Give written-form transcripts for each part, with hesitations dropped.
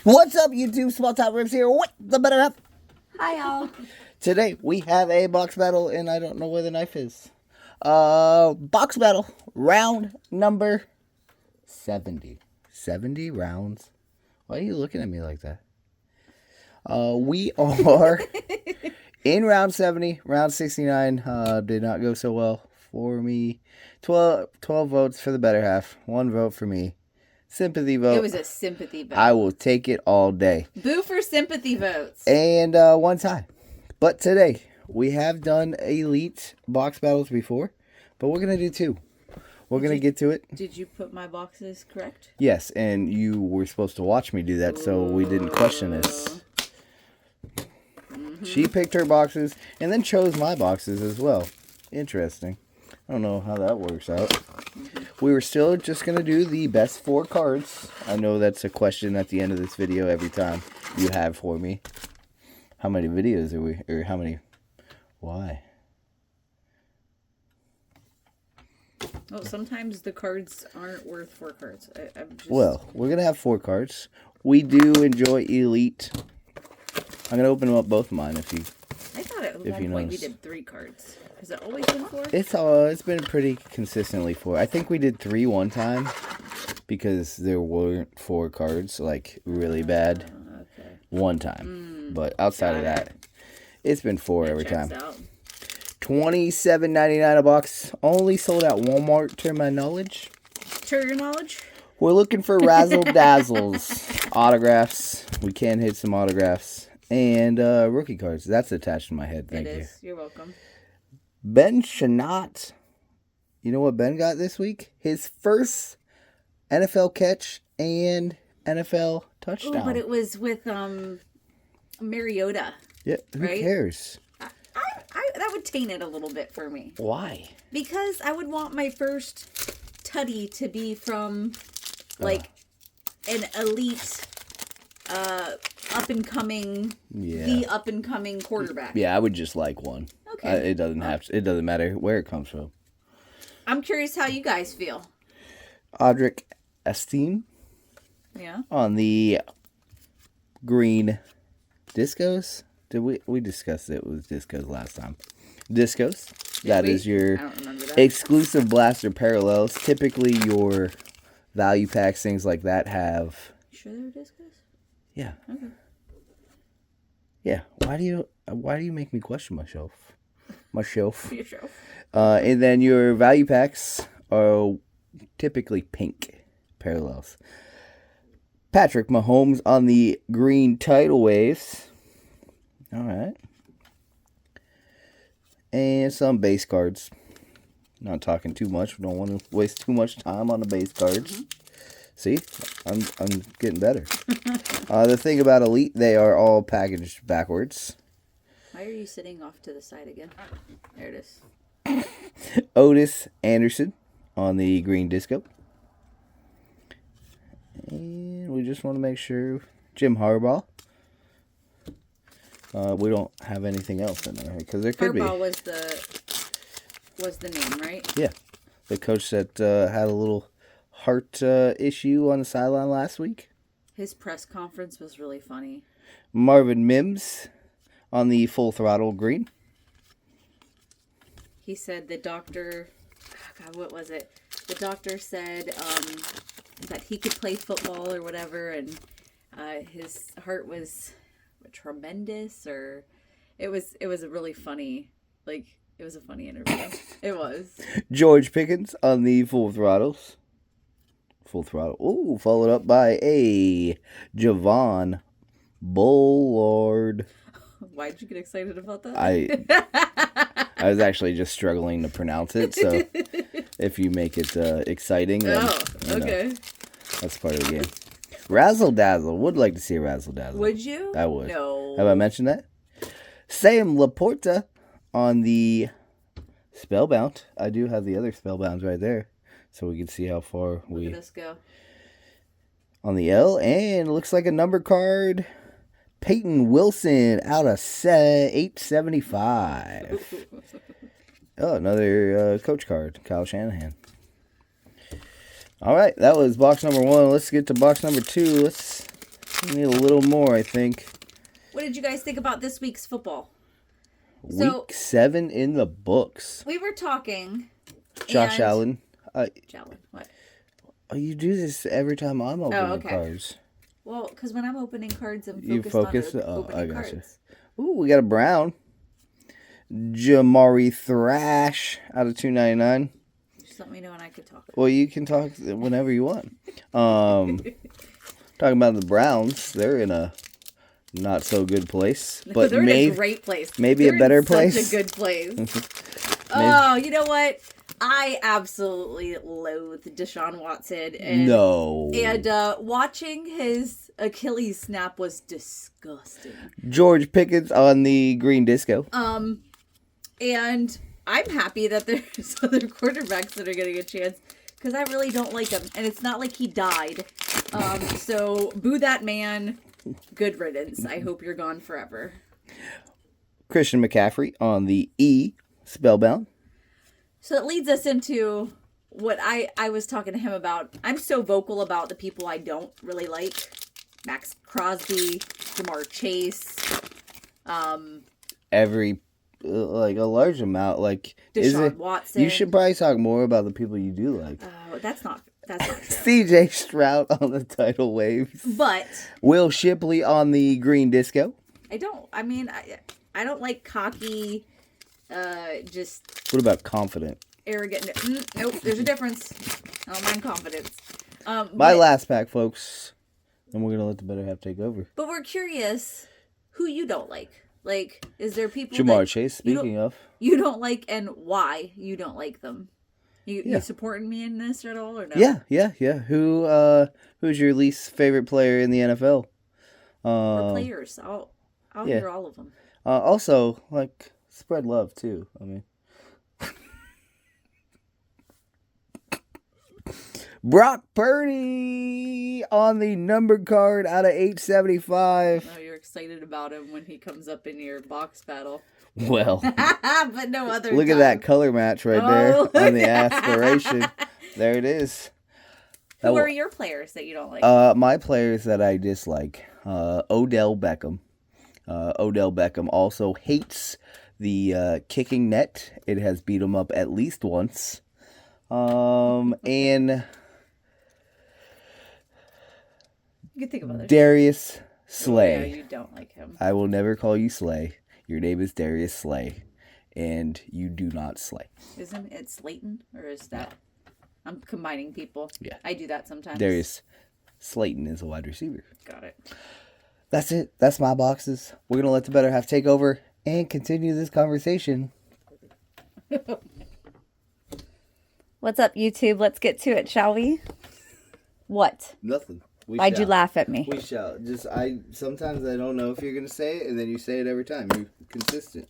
What's up, YouTube? Small Top Rips here with the better half. Hi, y'all. Today we have a box battle, and I don't know where the knife is. Box battle, round number 70. 70 rounds. Why are you looking at me like that? We are in round 70. Round 69 did not go so well for me. 12 votes for the better half. 1 vote for me. Sympathy vote. It was a sympathy vote. I will take it all day. Boo for sympathy votes. And 1 tie. But today, we have done elite box battles before, but we're going to do 2. We're going to get to it. Did you put my boxes correct? Yes, and you were supposed to watch me do that, so we didn't question this. She picked her boxes and then chose my boxes as well. Interesting. I don't know how that works out. We were still just going to do the best 4 cards. I know that's a question at the end of this video every time you have for me. How many videos are we, or how many, why? Well, sometimes the cards aren't worth 4 cards. Well, we're going to have 4 cards. We do enjoy Elite. I'm going to open them up both of mine if you I thought at one point we did 3 cards. Has it always been 4? It's been pretty consistently 4. I think we did 3 one time because there weren't 4 cards, like really bad. Okay. One time. But outside of that, it's been 4 every time. $27.99 a box. Only sold at Walmart, to my knowledge. To your knowledge? We're looking for Razzle Dazzles. Autographs. We can hit some autographs. And rookie cards. That's attached to my head. Thank you. It is. You're welcome. Ben Shanat. You know what Ben got this week? His first NFL catch and NFL touchdown. Oh, but it was with Mariota. Yeah, who cares? That would taint it a little bit for me. Why? Because I would want my first tutty to be from, like, an elite, up and coming, the up and coming quarterback. Yeah, I would just like one. Okay. It doesn't it doesn't matter where it comes from. I'm curious how you guys feel. Audric Esteen. Yeah. On the green discos. Did we discussed it was discos last time? Discos. That is your exclusive blaster parallels. Typically your value packs, things like that have. You sure they're discos? Yeah. Okay. Yeah. Why do you make me question myself? Myself. Yourself. And then your value packs are typically pink parallels. Patrick Mahomes on the green tidal waves. All right. And some base cards. Not talking too much. We don't want to waste too much time on the base cards. See? I'm getting better. The thing about Elite, they are all packaged backwards. Why are you sitting off to the side again? There it is. Otis Anderson on the green disco. And we just want to make sure Jim Harbaugh. We don't have anything else in there because there could be. Harbaugh was the name, right? Yeah, the coach that had a little heart issue on the sideline last week. His press conference was really funny. Marvin Mims on the full throttle green. He said the doctor. Oh God, what was it? The doctor said that he could play football or whatever, and his heart was tremendous, or it was a really funny, it was a funny interview. It was. George Pickens on the full throttles. Full throttle. Ooh, followed up by a Javon Bullard. Why'd you get excited about that? I was actually just struggling to pronounce it, so if you make it exciting, then okay. That's part of the game. Razzle Dazzle. Would like to see a Razzle Dazzle. Would you? I would. No. Have I mentioned that? Sam Laporta on the Spellbound. I do have the other Spellbounds right there, so we can see how far Look at us go. On the L, and it looks like a number card. Peyton Wilson out of 875. Oh, another coach card. Kyle Shanahan. All right, that was box number 1. Let's get to box number 2. Let's Need a little more, I think. What did you guys think about this week's football? Week 7 in the books. We were talking. Josh Allen. Allen, what? You do this every time I'm opening okay. cards. Well, because when I'm opening cards, I'm You focused focus? on opening I gotcha. cards. Ooh, we got a Brown. Jamari Thrash out of $2.99. Just let me know when I could talk. Well, you can talk whenever you want. Talking about the Browns, they're in a not so good place, but they're in a great place. Maybe they're a better in place. Such a good place. Oh, you know what? I absolutely loathe Deshaun Watson. And watching his Achilles snap was disgusting. George Pickens on the green disco. And I'm happy that there's other quarterbacks that are getting a chance because I really don't like him. And it's not like he died. So boo that man. Good riddance. I hope you're gone forever. Christian McCaffrey on the E, Spellbound. So it leads us into what I was talking to him about. I'm so vocal about the people I don't really like. Max Crosby, Jamar Chase. A large amount. Like Deshaun Watson. You should probably talk more about the people you do like. Oh, that's not true. CJ Stroud on the tidal waves. But Will Shipley on the green disco. I don't like cocky, just... What about confident? Arrogant. Nope, there's a difference. I don't mind confidence. My last pack, folks. And we're going to let the better half take over. But we're curious who you don't like. Like, is there people Jamar Chase, speaking of. You don't like and why you don't like them? You supporting me in this at all or no? Yeah. Who's your least favorite player in the NFL? Or players. I'll hear all of them. Also, like, spread love, too. I mean. Brock Purdy on the numbered card out of 875. Oh, you're excited about him when he comes up in your box battle. Well. But no other Look at that color match right there on the aspiration. There it is. Who are your players that you don't like? My players that I dislike. Odell Beckham. Odell Beckham also hates the kicking net. It has beat him up at least once. And you can think of others. Darius Slay. Yeah, you don't like him. I will never call you Slay. Your name is Darius Slay, and you do not slay. Isn't it Slayton, or is that? I'm combining people. Yeah, I do that sometimes. Darius Slayton is a wide receiver. Got it. That's it. That's my boxes. We're gonna let the better half take over and continue this conversation. What's up, YouTube? Let's get to it, shall we? What? Nothing. Why'd you laugh at me? We shall. Sometimes I don't know if you're gonna say it, and then you say it every time. You're consistent.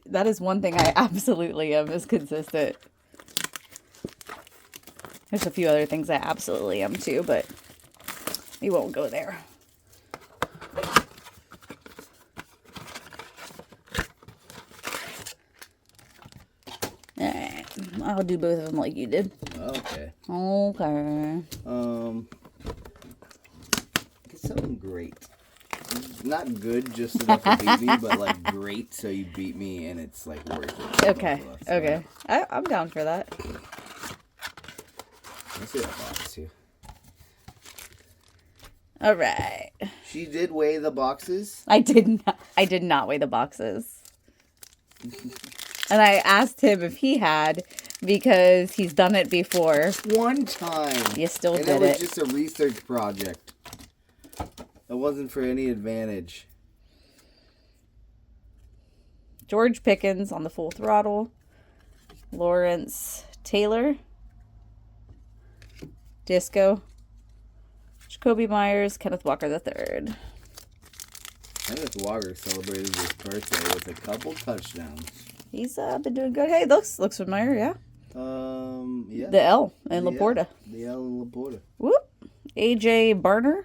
That is one thing I absolutely am, is consistent. There's a few other things I absolutely am too, but we won't go there. Alright. I'll do both of them like you did. Okay. Get something great. Not good just enough to beat me, but like great so you beat me and it's like worth it. Okay. I'm down for that. Let's see that box too. Alright. She did weigh the boxes. I did not weigh the boxes. And I asked him if he had, because he's done it before. One time. You still did it. And it was just a research project. It wasn't for any advantage. George Pickens on the full throttle. Lawrence Taylor. Disco. Jacoby Myers. Kenneth Walker III. Kenneth Walker celebrated his birthday with a couple touchdowns. He's been doing good. Hey, looks familiar, yeah. Yeah. The L in Laporta. The L in Laporta. Whoop. AJ Barner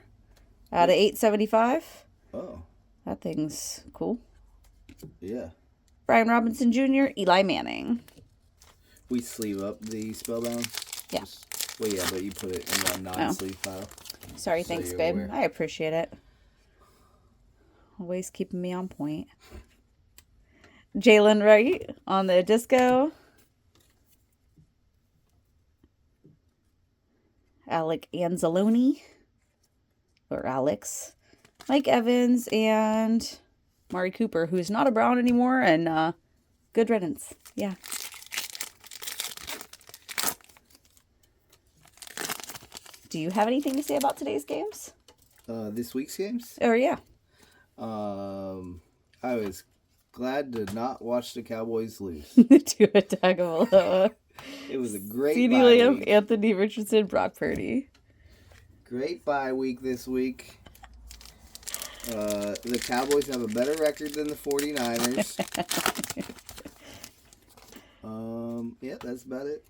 out of 875. Oh. That thing's cool. Yeah. Brian Robinson Jr., Eli Manning. We sleeve up the Spellbound? Yeah. Well, yeah, but you put it in a non-sleeve file. Sorry, So thanks, you're babe. aware. I appreciate it. Always keeping me on point. Jalen Wright on the disco. Alec Anzalone. Or Alex. Mike Evans and Mari Cooper, who's not a Brown anymore, and good riddance. Yeah. Do you have anything to say about today's games? This week's games? Oh, yeah. I was glad to not watch the Cowboys lose. To a Tagovailoa. It was a great CeeDee bye Lamb, week. Anthony Richardson, Brock Purdy. Great bye week this week. The Cowboys have a better record than the 49ers. Yeah, that's about it.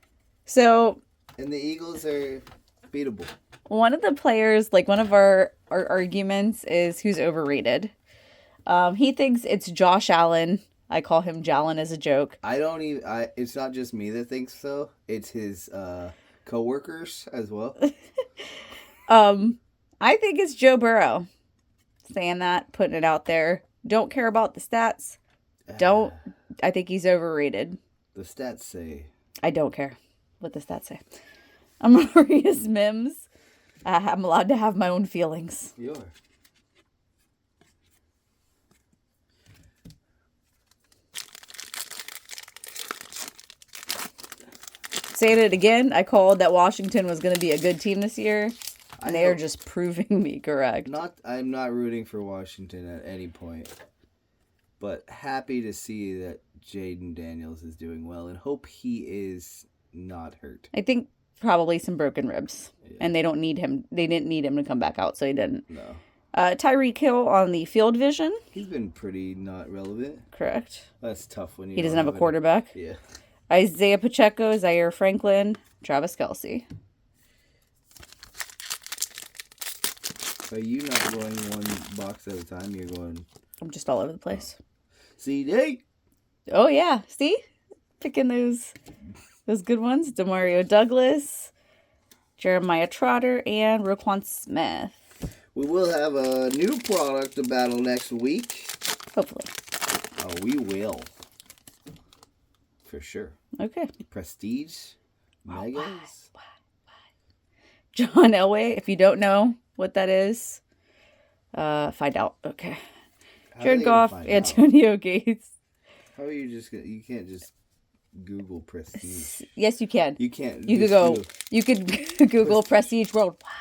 So, And the Eagles are beatable. one of the players, like one of our arguments is who's overrated. He thinks it's Josh Allen. I call him Jalen as a joke. It's not just me that thinks so. It's his coworkers as well. I think it's Joe Burrow. Saying that, putting it out there. Don't care about the stats. I think he's overrated. The stats say. I don't care what the stats say. Amarius Mims. I'm allowed to have my own feelings. You are. Saying it again, I called that Washington was going to be a good team this year, and they are just proving me correct. I'm not rooting for Washington at any point, but happy to see that Jaden Daniels is doing well, and hope he is not hurt. I think probably some broken ribs, and they don't need him. They didn't need him to come back out, so he didn't. No. Tyreek Hill on the field vision. He's been pretty not relevant. Correct. That's tough when He doesn't have a quarterback. Yeah. Isaiah Pacheco, Zaire Franklin, Travis Kelce. Are you not going one box at a time? You're going... I'm just all over the place. CD! Oh, yeah. See? Picking those good ones. Demario Douglas, Jeremiah Trotter, and Roquan Smith. We will have a new product to battle next week. Hopefully. Oh, we will. For sure. Okay. Prestige. Megas. Why? John Elway, if you don't know what that is, find out. Okay. Jared Goff, Antonio Gates. How are you just gonna... You can't just Google Prestige. Yes, you can. You can't. You could go... You could Google Prestige Worldwide.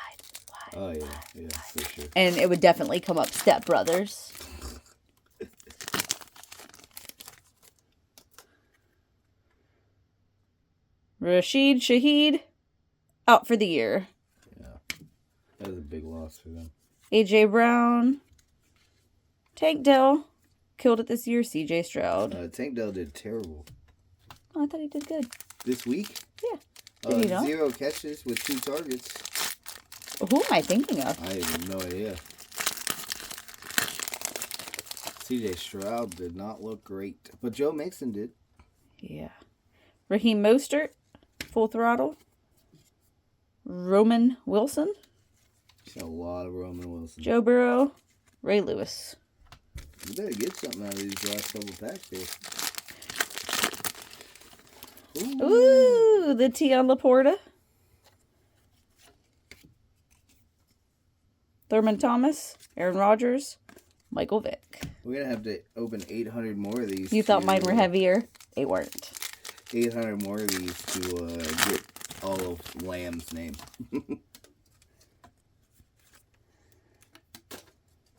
Oh, yeah, for sure. And it would definitely come up Step Brothers. Rashid Shaheed, out for the year. Yeah, that was a big loss for them. A.J. Brown, Tank Dell, killed it this year. C.J. Stroud. Tank Dell did terrible. Oh, I thought he did good. This week? Yeah. Did he not? 0 catches with 2 targets. Who am I thinking of? I have no idea. C.J. Stroud did not look great, but Joe Mixon did. Yeah. Raheem Mostert, full throttle. Roman Wilson. A lot of Roman Wilson. Joe Burrow, Ray Lewis. You better get something out of these last couple packs here. Ooh, the T on Laporta. Thurman Thomas, Aaron Rodgers, Michael Vick. We're going to have to open 800 more of these. You thought mine were heavier? They weren't. 800 more of these to get all of Lamb's name.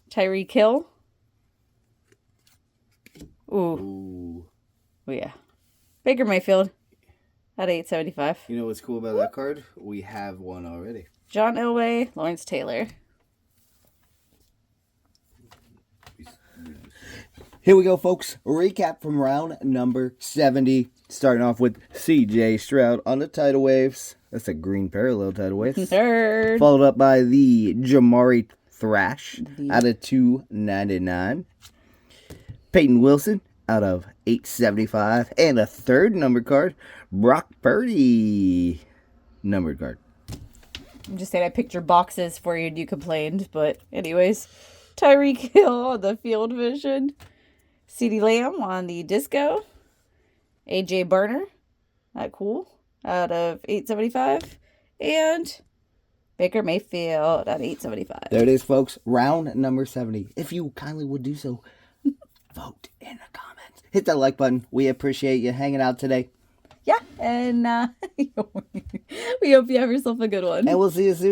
Tyreek Hill. Ooh. Ooh. Oh, yeah. Baker Mayfield at 875. You know what's cool about that card? We have one already. John Elway, Lawrence Taylor. Here we go, folks. Recap from round number 70. Starting off with C.J. Stroud on the tidal waves. That's a green parallel tidal waves. Third. Followed up by the Jamari Thrash out of 299. Peyton Wilson out of 875. And a third numbered card, Brock Purdy numbered card. I'm just saying I picked your boxes for you and you complained, but anyways. Tyreek Hill on the field vision. CeeDee Lamb on the disco. AJ Burner. That cool. Out of 875. And Baker Mayfield at 875. There it is, folks. Round number 70. If you kindly would do so, vote in the comments. Hit that like button. We appreciate you hanging out today. Yeah, and we hope you have yourself a good one. And we'll see you soon.